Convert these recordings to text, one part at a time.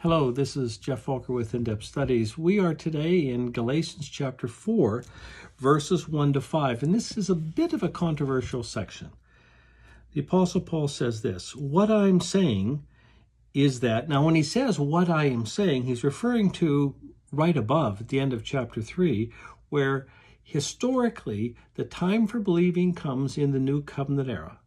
Hello, this is Geoff Volker with In-Depth Studies. We are today in Galatians chapter 4, verses 1 to 5, and this is a bit of a controversial section. The Apostle Paul says this, what I'm saying is that, now when he says what I am saying, he's referring to right above at the end of chapter 3, where historically the time for believing comes in the New Covenant era.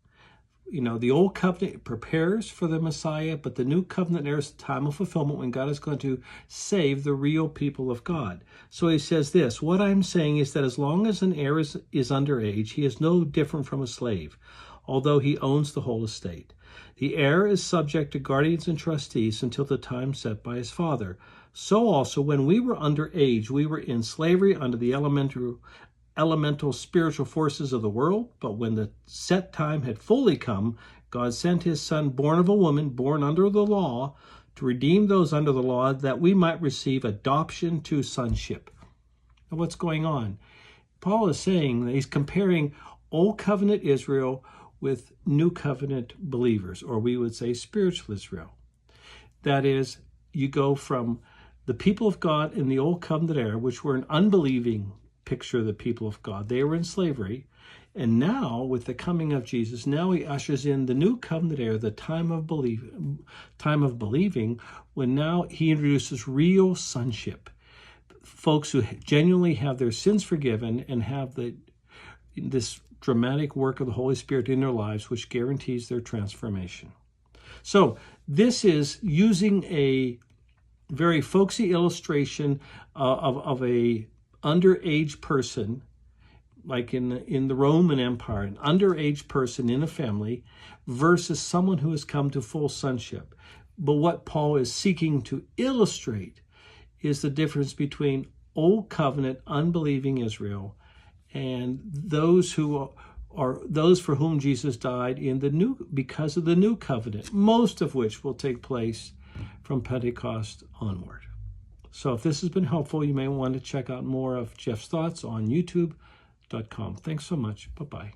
You know, the old covenant prepares for the Messiah, but the new covenant era is the time of fulfillment when God is going to save the real people of God. So he says this, what I'm saying is that as long as an heir is underage, he is no different from a slave, although he owns the whole estate. The heir is subject to guardians and trustees until the time set by his father. So also, when we were underage, we were in slavery under the elemental spiritual forces of the world, but when the set time had fully come, God sent his Son, born of a woman, born under the law, to redeem those under the law, that we might receive adoption to sonship. Now, what's going on? Paul is saying that he's comparing Old Covenant Israel with New Covenant believers, or we would say spiritual Israel. That is, you go from the people of God in the Old Covenant era, which were an unbelieving picture of the people of God. They were in slavery. And now, with the coming of Jesus, now he ushers in the new covenant era, the time of believing, when now he introduces real sonship. Folks who genuinely have their sins forgiven and have this dramatic work of the Holy Spirit in their lives, which guarantees their transformation. So this is using a very folksy illustration of a underage person, like in the Roman Empire, an underage person in a family versus someone who has come to full sonship. But what Paul is seeking to illustrate is the difference between Old Covenant unbelieving Israel and those who are those for whom Jesus died in the new, because of the New Covenant, most of which will take place from Pentecost onward. So if this has been helpful, you may want to check out more of Geoff's thoughts on youtube.com. Thanks so much. Bye-bye.